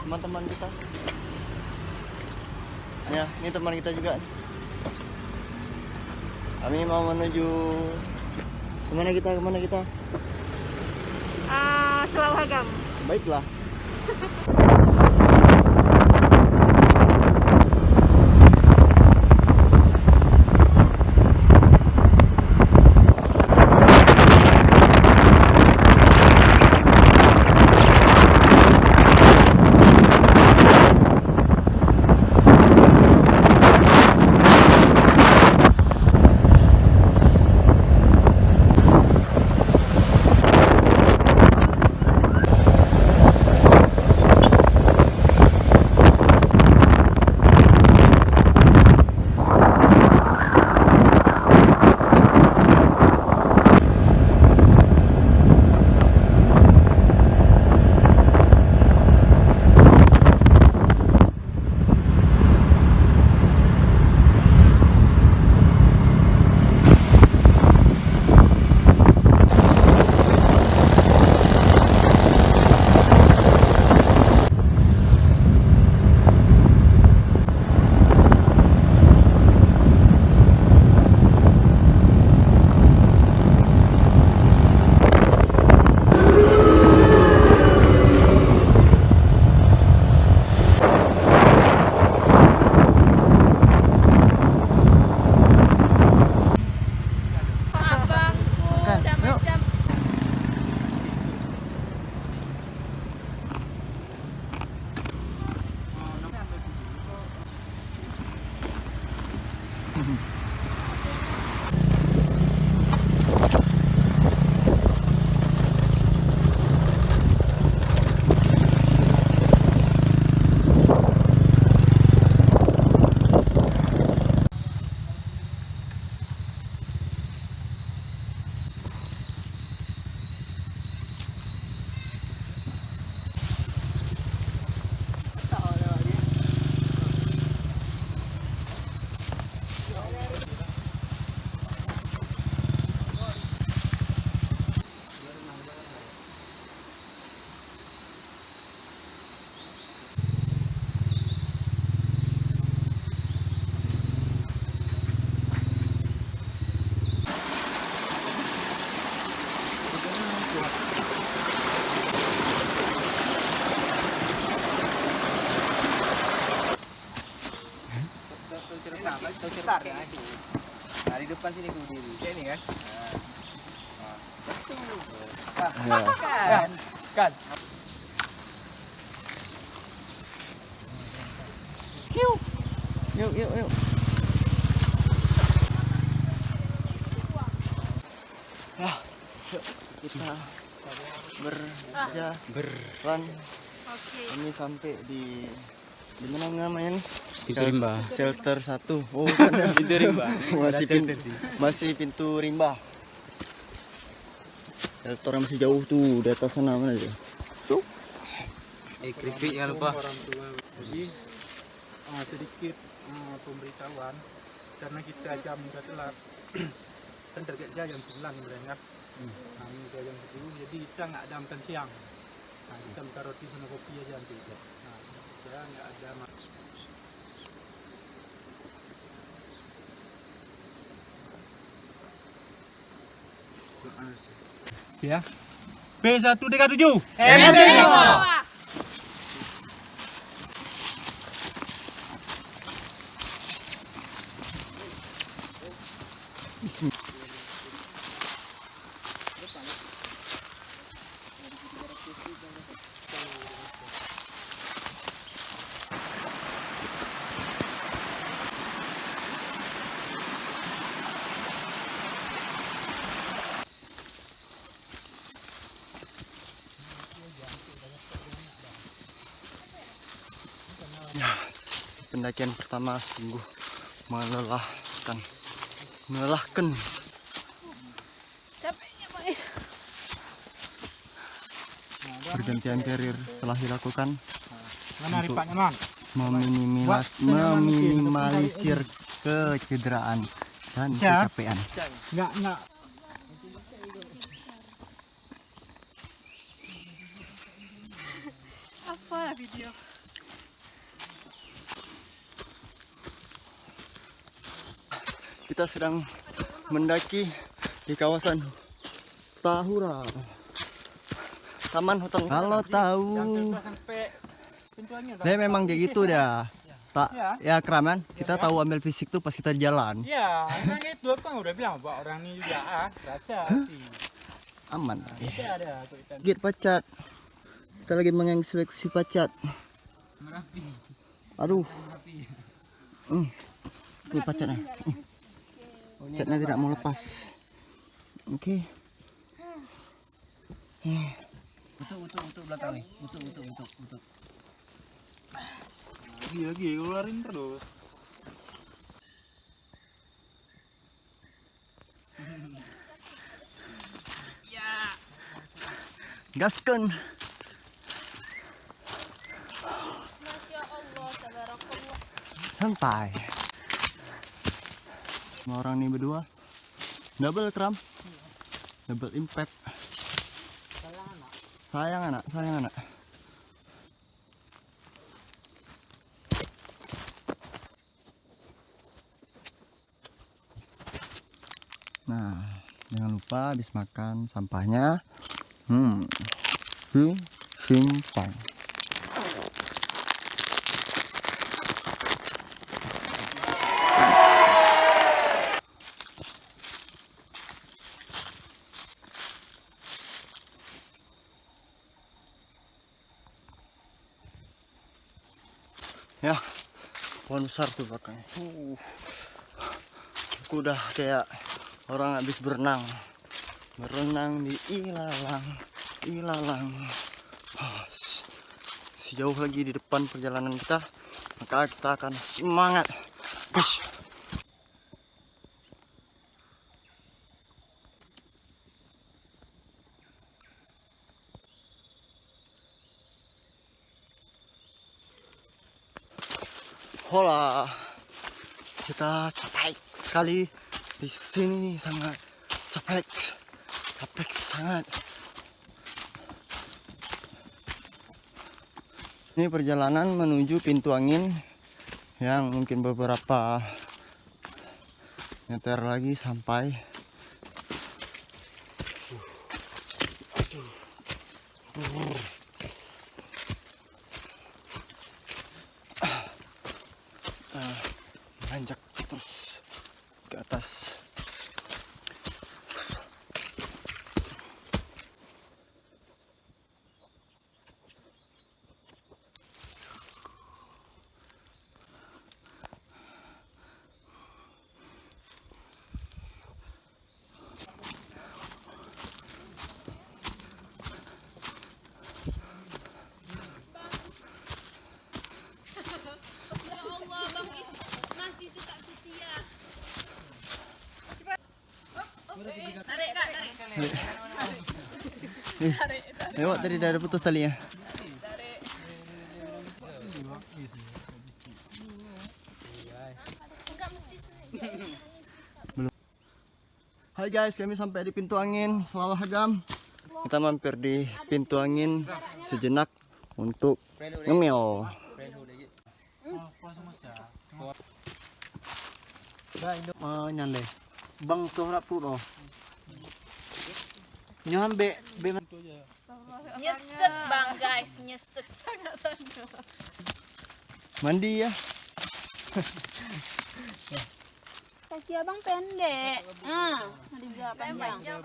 teman-teman kita. Ya, ini teman kita juga. Kami mau menuju kemana kita? Selawagam. Baiklah. Sebentar ya. Nah, di depan sini ku diri. Kayak ini kan? Kan. Yuk. Ya, yuk kita berjalan. Ini sampai di mana namanya? Pintu rimba. Shelter 1. Oh, kan. Pintu rimba. Masih pintu rimba. Shelter masih jauh tuh di atas sana mana dia? Tuh. Keripik jangan lupa. Jadi sedikit pemberitahuan karena kita jam udah telat. Kan targetnya jam 9 sebenarnya. Nah, ini udah jam 10 jadi kita nggak ada makan siang. Nah, kita makan roti sama kopi aja nanti. Nah, saya nggak ada ya. P137 Indonesia. Ya, pendakian pertama sungguh melelahkan. Capeknya guys. Pergantian karir telah dilakukan untuk meminimalisir kecederaan dan kecapean. Enggak. Apa video? Kita sedang mendaki di kawasan Tahura, Taman Hutan. Kalau tahu, sampai pintu angin. dia memang kayak gitu dah. Tak, ya keraman. Kita tahu ambil fisik tuh pas kita jalan. Ya, emang itu aku udah bilang Pak, orang ini juga rasa Aman. itu ada ikan. Git pacat. Kita lagi menginspeksi pacat. Merapi. Aduh, Merapi. ini pacatnya. Pacatnya tidak mau lepas. Oke. Utuk belakang nih. Utuk. Lagi keluarin terus. Gaskan. Masya Allah, tabarakallah. Santai. Semua orang nih berdua. Double kram. Double impact. Sayang anak. Nah, jangan lupa habis makan sampahnya. Simpan. Ya, pohon besar tuh belakangnya. Aku udah kayak orang habis berenang di ilalang. Masih jauh lagi di depan perjalanan kita, maka kita akan semangat, guys. Hola, kita capek sekali di sini, sangat capek sangat. Ini perjalanan menuju pintu angin yang mungkin beberapa meter lagi sampai. Nanjak terus ke atas. Ya Allah, Bang Is masih juga setia. Tarik, Kak, tarik. Lewat tadi dah ada putus talinya. Enggak mesti sini. Hai guys, kami sampai di pintu angin Selawah Agam. Kita mampir di pintu angin sejenak untuk ngemil. Nyande. Bang sohrak puro. Nyohan be Nyesek, Bang, guys, nyesek sangat. mandi ya. Kaki abang pendek. Ada juga panjang.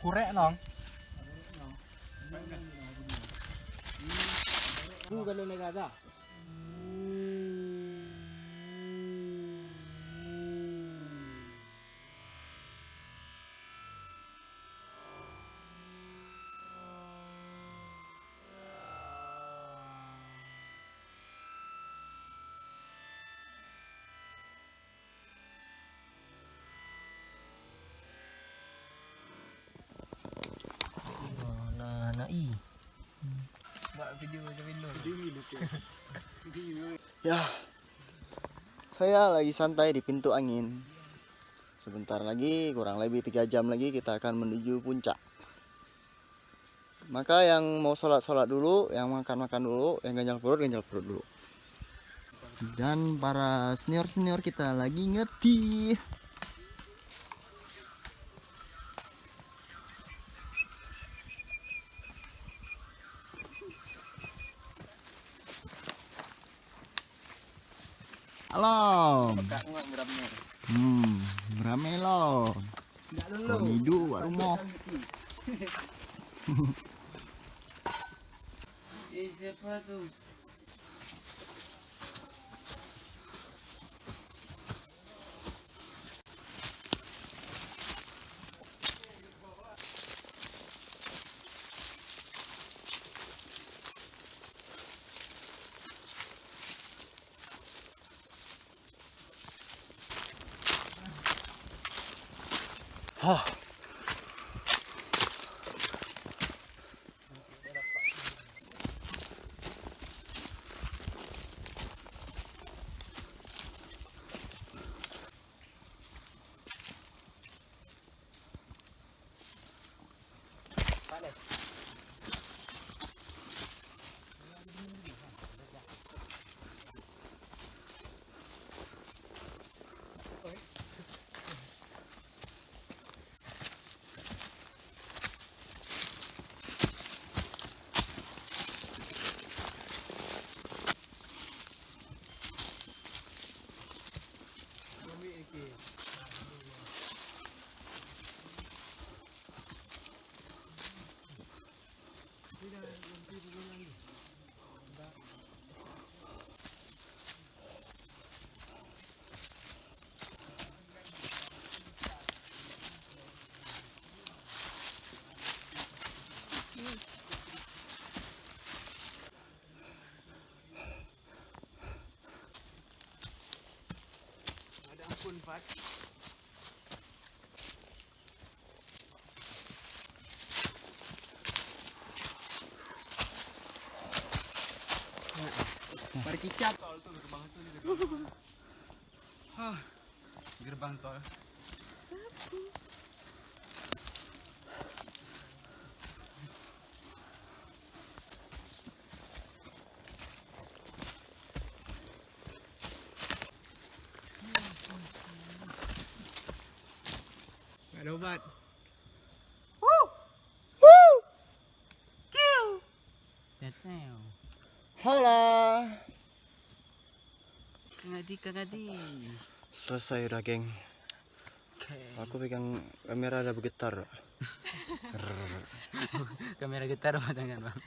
Kurek nong. Kalau negara. Buat video macam minum. Ya, saya lagi santai di pintu angin. Sebentar lagi, kurang lebih 3 jam lagi kita akan menuju puncak. Maka yang mau sholat dulu, yang makan dulu, yang ganjal perut dulu. Dan para senior kita lagi ngetih. Halo. Beramai lo. Hidup rumah. Siapa tu? Hah. Mari kicap. Gerbang tol. Ada obat. Halo. Kangadi. Selesai udah, geng. Aku pegang kamera ada bergetar. Kamera getar apa tangan, Bang?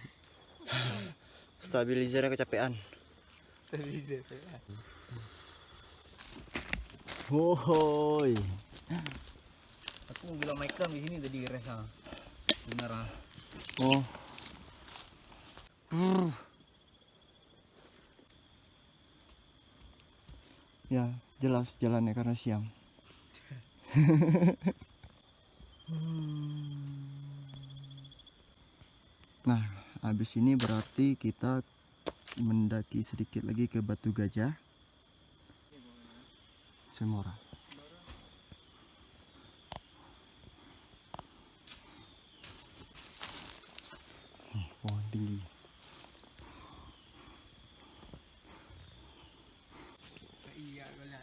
Stabilizernya kecapean. Stabilizer. Hohoi. Aku bilang microphone di sini tadi resa. Benar. Oh. Ya, jelas jalannya karena siang. Nah, habis ini berarti kita mendaki sedikit lagi ke Batu Gajah. Semora. Pohon tinggi. Iya, golat.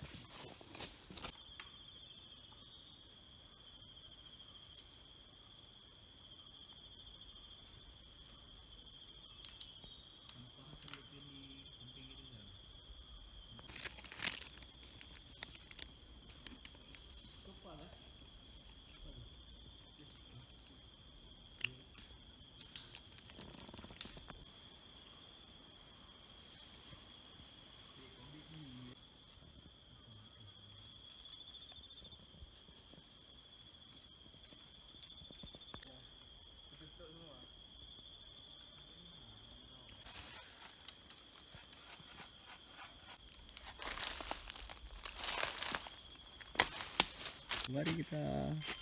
Mari kita.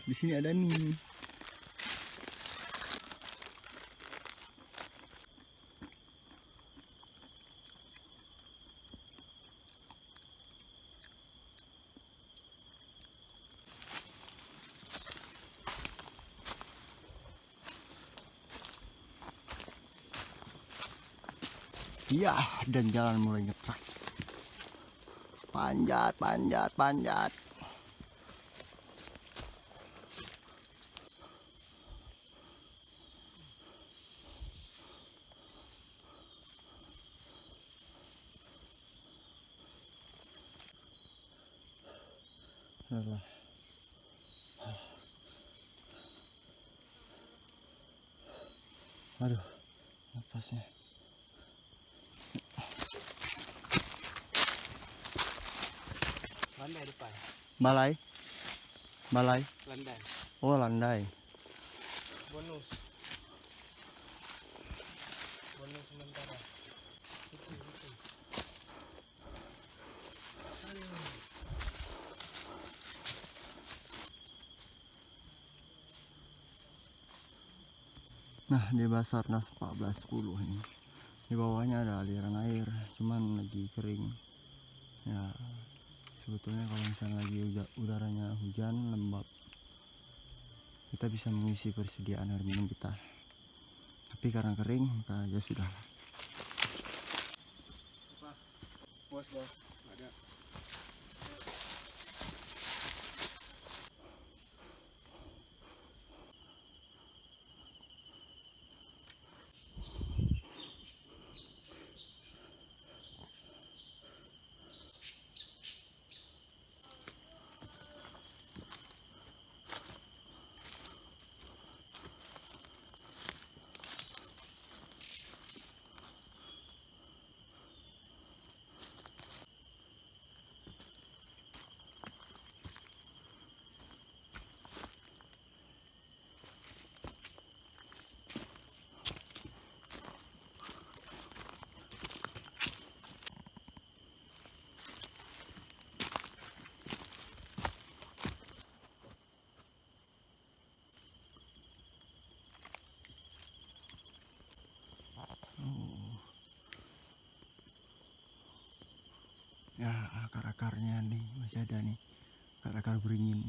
Di sini ada nih. Ya, dan jalan mulai nyetak. Panjat, panjat, panjat. Alah. Aduh, napasnya. Landai depan. Balai, balai. Landai. Oh, landai. Bonus. Bonus sementara. Itu. Nah, di Basarnas 1410 ini. Di bawahnya ada aliran air, cuman lagi kering. Ya, sebetulnya kalau misalnya lagi udaranya hujan lembab, kita bisa mengisi persediaan air minum kita. Tapi karena kering, maka ya sudah. Bos. Ada. Ya, akar-akarnya nih masih ada nih, akar-akar beringin.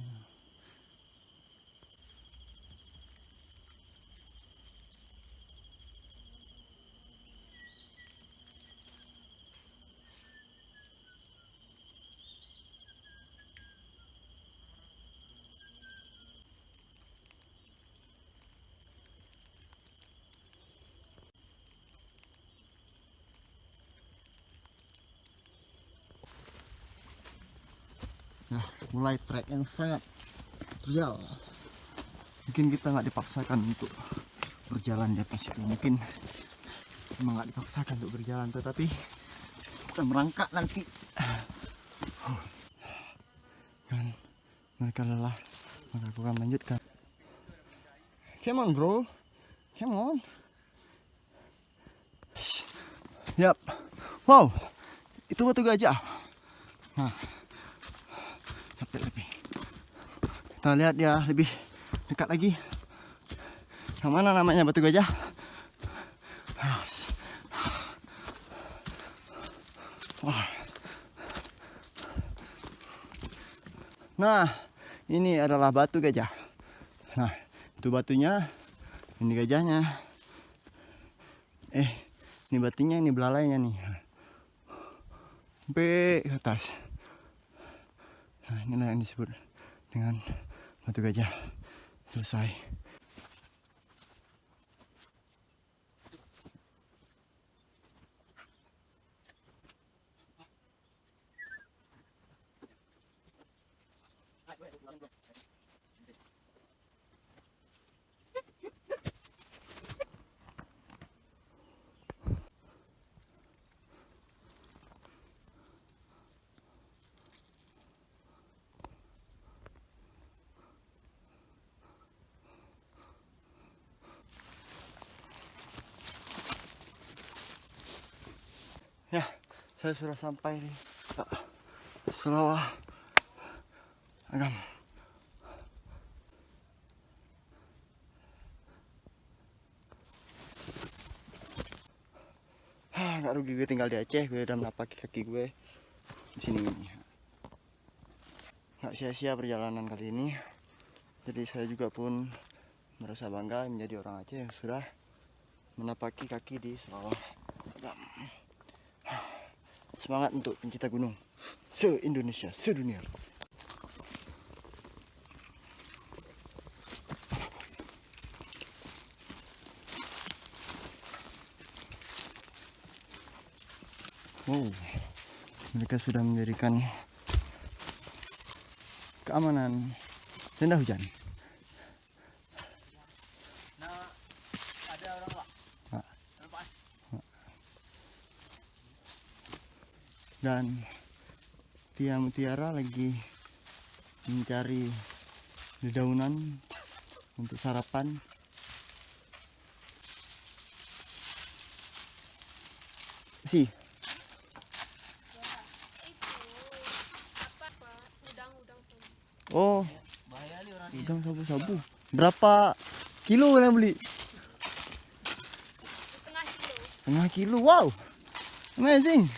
Nah, mulai trek yang sangat terjal. Mungkin kita nggak dipaksakan untuk berjalan di atas itu. Mungkin memang nggak dipaksakan untuk berjalan, tetapi kita merangkak nanti. Kan mereka lelah, maka aku akan lanjutkan. Come on bro, come on. Yap, wow, itu batu gajah. Nah, capek lebih. Kita lihat ya lebih dekat lagi. Yang mana namanya batu gajah? Wah. Nah, ini adalah batu gajah. Nah, itu batunya, ini gajahnya. Ini batunya, ini belalainya nih. Sampai ke atas. Nah, inilah yang disebut dengan batu gajah. Selesai. Ya, saya sudah sampai di Selawah Agam. Gak rugi gue tinggal di Aceh, gue udah menapaki kaki gue di sini. Gak sia-sia perjalanan kali ini. Jadi saya juga pun merasa bangga menjadi orang Aceh yang sudah menapaki kaki di Selawah Agam. Semangat untuk pencinta gunung se-Indonesia, sedunia. Wow, mereka sudah mendirikan keamanan tenda hujan. Nah, ada orang Pak. Pak. Nampak? Dan Tia Mutiara lagi mencari dedaunan untuk sarapan. Si, Itu apa Pak? Udang-udang sama. oh, Bahaya nih orang ini. udang sabu-sabu. Berapa kilo kalian beli? Setengah kilo. Setengah kilo, wow, amazing.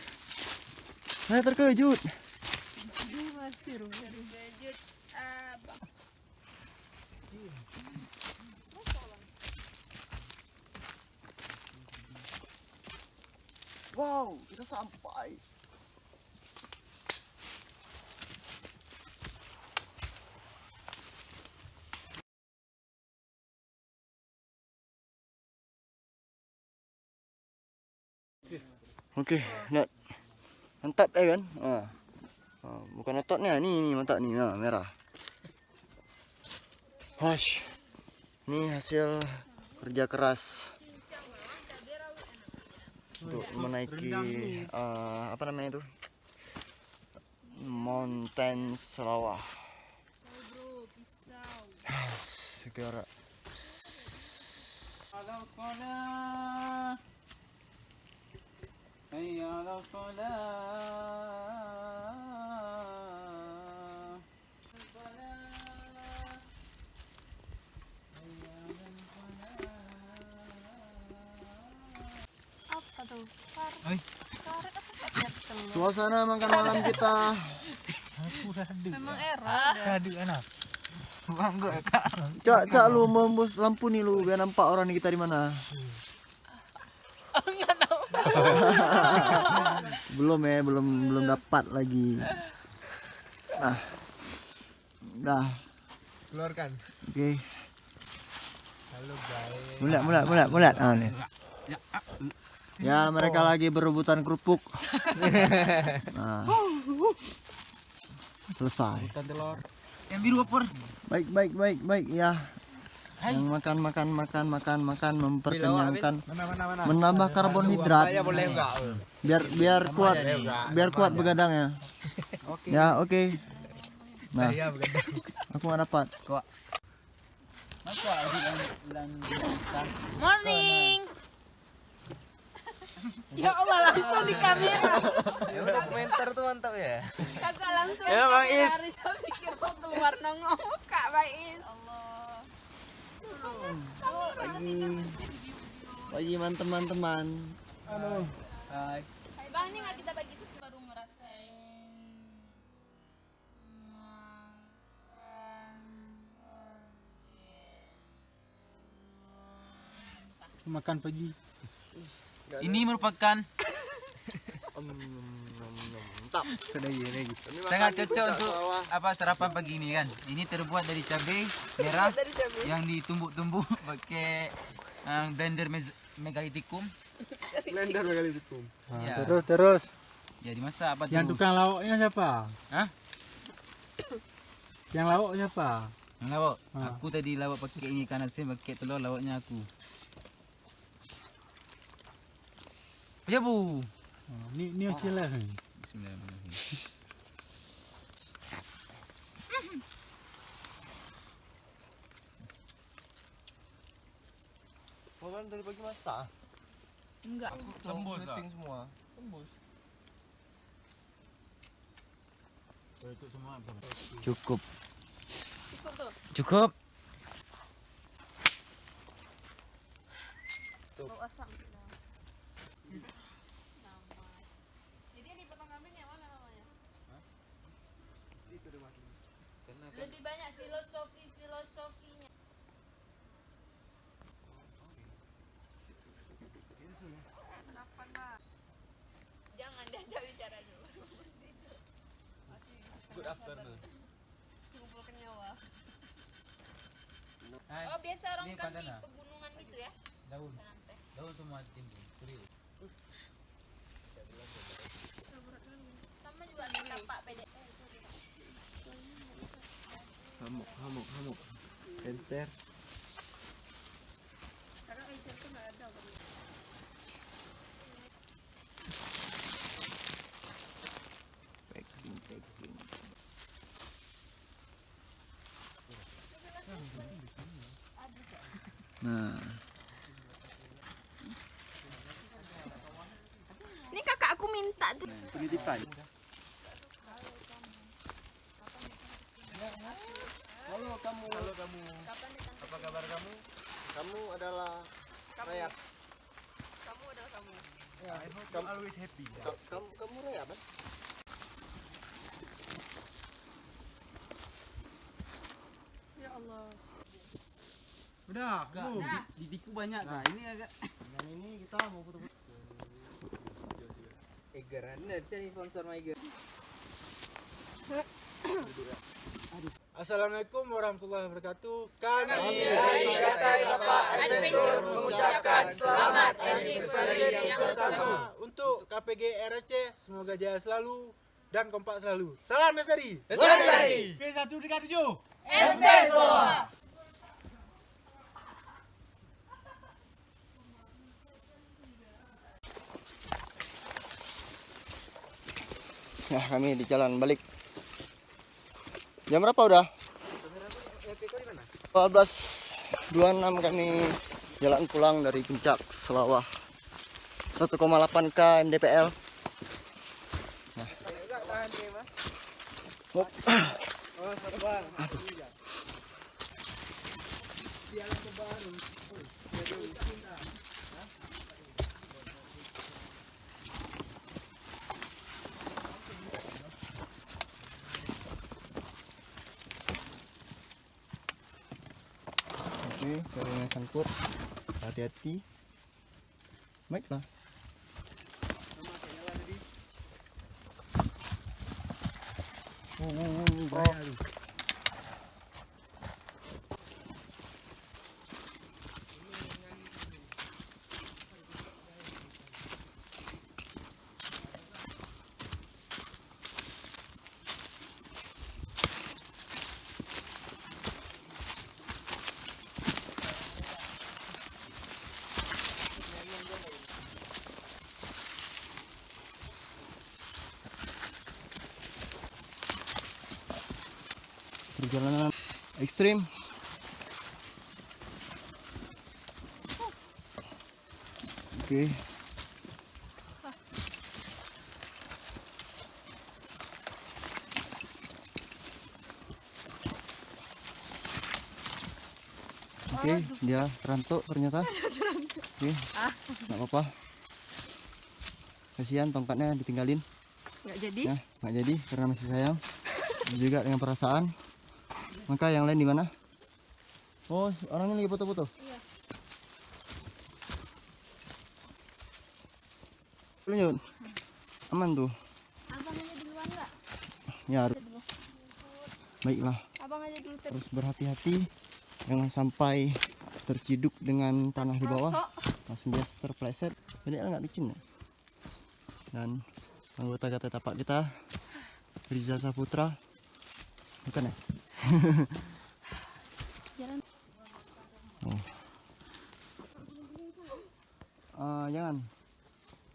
Saya terkejut. Lanjut. Bang. Wow, kita sampai. Oke, Nat. Mantap kan? Bukan ototnya, nih mantap nih, merah. Hush. Ini hasil kerja keras untuk menaiki apa namanya itu? Mountain Selawah. Bro, pisau. Segera. Alam salah. Hayya ala salah. Apa tuh? Oi. Karet apa karet telur? Suasana makan malam kita. Memang era. Kadu anak. Bangga Kak. Cak lu membus lampu nih lu biar nampak orang kita di mana. Belum ya, belum dapat lagi. Dah. Keluarkan. Oke. Halo guys. Mulat. Nih. Ya, mereka lagi berebutan kerupuk. Nah. Selesai. Hutan telur. Yang biru apa? Baik ya. Yang makan memperkenyangkan, Mana. menambah karbohidrat. Boleh enggak? Biar kuat begadangnya. Oke. Ya, oke. Nah, Iya begadang. aku nggak dapat. Masa lanjutan. Morning. Ya Allah, langsung di kamera. Ya udah komentar tuh mantap ya. Kagak langsung. Ya, Bang Is. Risa pikir mau keluar nongol Kak Bang Is. Allah. Pagi teman-teman. Aduh. Hai. Hai Bang, ini nggak kita bagi terus baru ngerasain. Makan pagi. Ini merupakan Mantap. sangat cocok untuk apa sarapan pagi ini kan. Ini terbuat dari cabai merah yang ditumbuk-tumbuk pakai blender megalitikum. Ya. Terus. Jadi masak apa Yang terus? tukang lauknya siapa? Hah? Yang lauk siapa? Yang lawak? Ah. Aku tadi lawak pakai ini ikan asin, pakai telur, lawaknya aku. Macam bu. Ni hasilnya ni. Bismillahirrahmanirrahim. Kan dari pagi masak. Enggak. Tembus lah. Semua. Tembus. Cukup. Cukup tuh. Cukup. Bau asam. Jadi yang dipotong kambing yang mana namanya? Lebih banyak filosofinya. Kenapa nak? Jangan diajak bicara Mengumpulkan nyawa. Nah, Oh biasa orang ini kan di pandana. pegunungan gitu ya. daun. Tanam teh. Daun semua timbun. Serius. Sama juga ada tapak pede. Hamuk. Enter. Packing. Nah, Ini kakak aku minta tuh. penitipan. Halo kamu. Apa kabar kamu? Kamu adalah Raya. Kamu adalah kamu. Kamu always happy. Kamu Raya, Mas? Ya Allah. Udah, Enggak, di tiku banyak. Nah, ini agak Yang ini kita mau foto-foto. Eger. Anda bisa nih sponsor Maiger. Assalamualaikum warahmatullahi wabarakatuh. Kami dari Gatai Bapak Adventure mengucapkan selamat anniversary yang bersama untuk KPG RRC, semoga jaya selalu dan kompak selalu. Salam Lestari. P137. MT semua. Nah, kami di jalan balik. Jam berapa udah? 12.26 kami jalan pulang dari Puncak Selawah. 1,8 k mdpl. Nah. Hop. Oke, jalannya sangkut. Hati-hati. Baiklah. Bahaya tuh. Perjalanan ekstrim. Oke. Oke, dia terantuk ternyata. Oke, nggak apa-apa. Kasihan tongkatnya ditinggalin. Nggak jadi. Nah, nggak jadi karena masih sayang. Juga dengan perasaan. Maka yang lain di mana? Oh, orangnya lagi foto-foto. Iya. Lanjut. Aman tuh. Abang aja duluan nggak? Ya, harus. Baiklah, Abang aja dulu tadi. terus berhati-hati. Jangan sampai terciduk dengan tanah di bawah. Langsung dia terpleset. Jadi nggak licin ya. Dan anggota Gatai Tapak kita, Riza Saputra. Bukan ya? Jalan. Oh. Jangan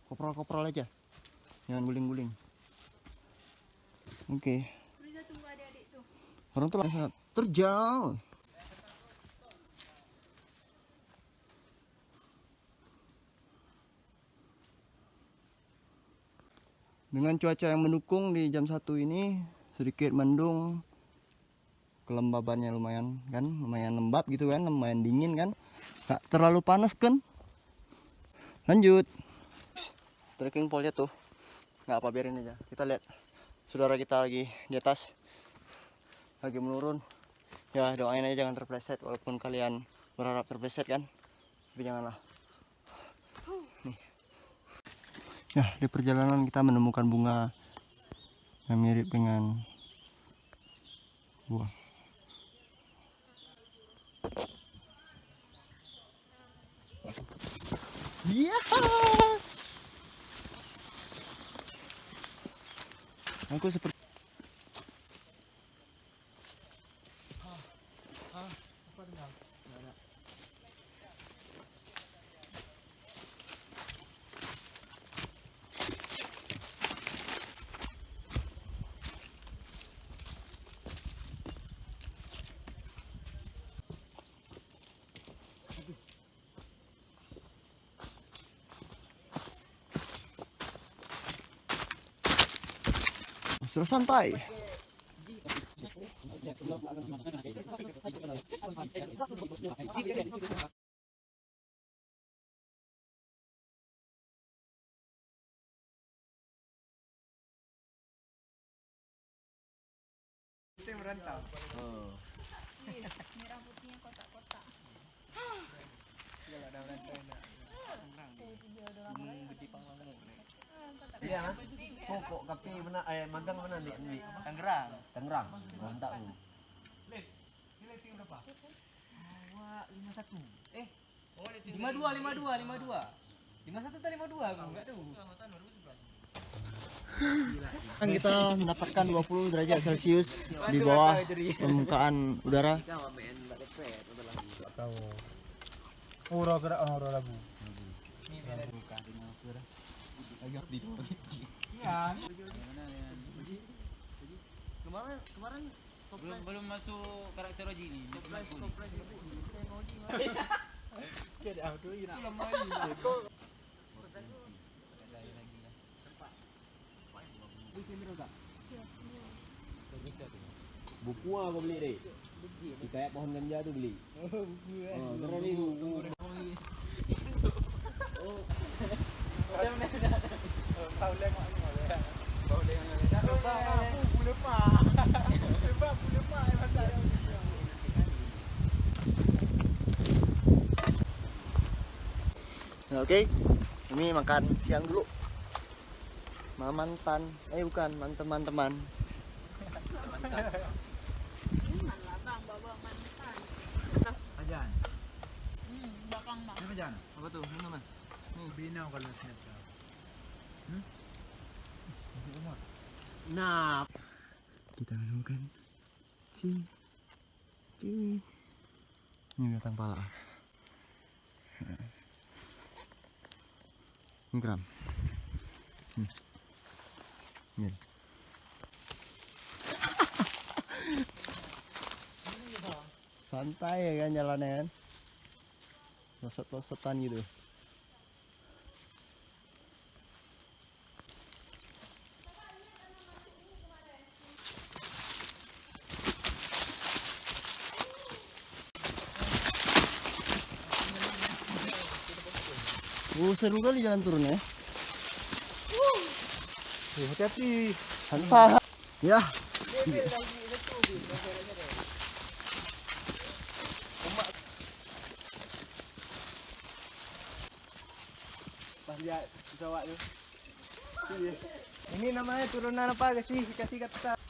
kopral-kopral aja, jangan guling-guling. Oke. Riza tunggu adik-adik tuh. Orang tuh sangat terjal. Dengan cuaca yang mendukung di jam 1 ini, sedikit mendung, kelembabannya lumayan kan, lumayan lembab gitu kan, lumayan dingin kan, nggak terlalu panas kan. Lanjut trekking pole tuh, nggak apa, biarin aja. Kita lihat saudara kita lagi di atas, lagi menurun. Ya doain aja jangan terpleset, walaupun kalian berharap terpleset kan, tapi janganlah. Nih. Ya, di perjalanan kita menemukan bunga yang mirip dengan Buang. Iya. Aku seperti sudah santai. Merah putihnya kotak-kotak. Iya, pokok kape mana magang mana nih? Tangerang. Tangerang. Mantap lu. Awak 51. 52 51 atau 52 aku enggak tahu. Sekarang kita mendapatkan 20 derajat Celcius di bawah permukaan udara. Ora gerak ora lagu. Kemarin Belum masuk karakter Oji ini. Kayak ada ira. Buku aku beli deh. Di kayak pohon ganja tuh beli. Oh, buku. Oh, keren itu. Nah, oke, ini makan siang dulu. Mantan, bukan mantan-mantan. Lah bang, bawa mantan. Ajan. Belakang bang. Apa Jan? Apa tuh? Minuman. Binau kalau Snapchat. Nah, Kita menemukan ini binatang pala. Ini gram. Ini. Santai ya kan jalannya kan. Losot-losotan gitu. Seru kali jalan turun ya. Hati-hati. Santai. Ya. Pas lihat pesawat tu. Ini namanya turunan apa? Kasih kata.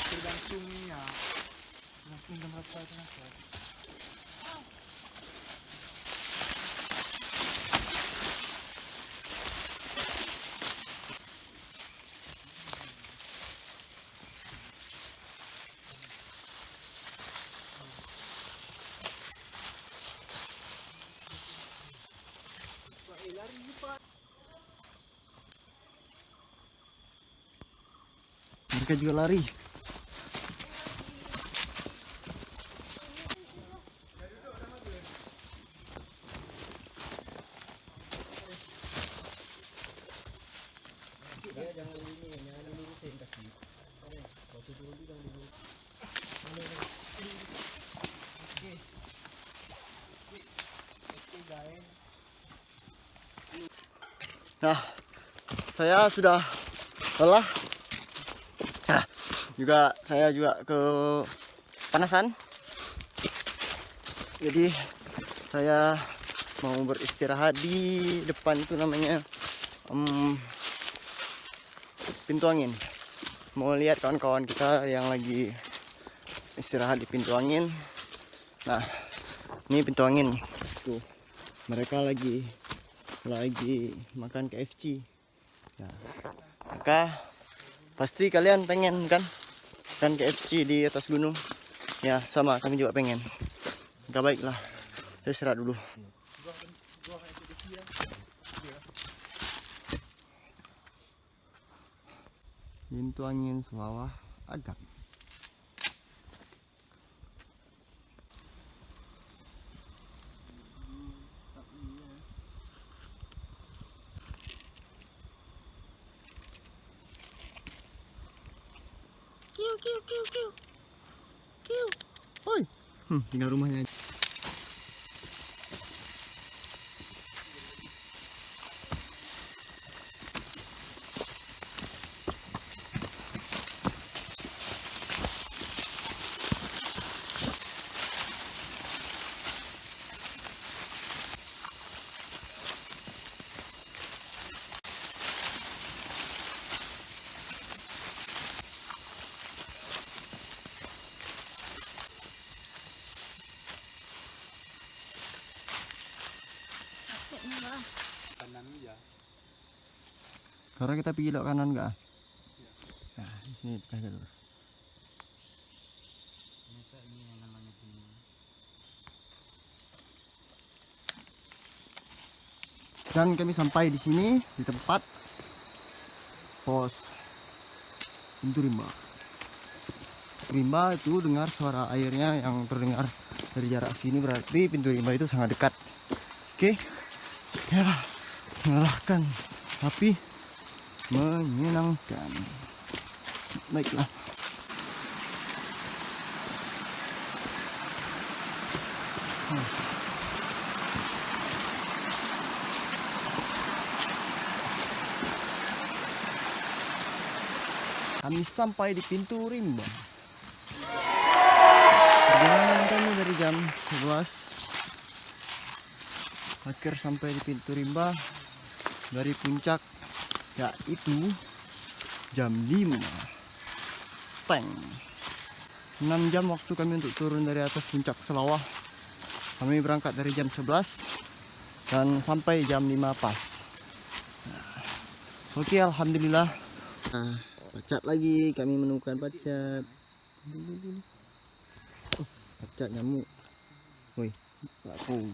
Tergantung ni ya. Mereka juga lari. Nah, saya sudah lelah. Nah, saya juga kepanasan. Jadi saya mau beristirahat di depan itu namanya pintu angin. Mau lihat kawan-kawan kita yang lagi istirahat di pintu angin. Nah, ini pintu angin. Tuh, mereka lagi makan KFC. Ya, maka pasti kalian pengen kan KFC di atas gunung. Ya, sama kami juga pengen. Maka baiklah, saya istirahat dulu. Pintu angin Selawah Agam. Kiu. Oi. Tinggal rumahnya aja. Kanan ya. Karena kita pergi belok kanan enggak? Nah, di sini cahaya dulu. Dan kami sampai di sini di tempat pos pintu rimba. Rimba itu dengar suara airnya yang terdengar dari jarak sini, berarti pintu rimba itu sangat dekat. Oke, ya, melelahkan tapi menyenangkan. Baiklah. Kami sampai di pintu rimba. Perjalanan kami dari jam 11 akhir sampai di pintu rimba dari puncak, yaitu jam 5. Tank 6 jam waktu kami untuk turun dari atas puncak Selawah. Kami berangkat dari jam 11 dan sampai jam 5 pas. Oke, alhamdulillah. Nah, pacat lagi, kami menemukan pacat. Oh, pacat nyamuk. Woi, aku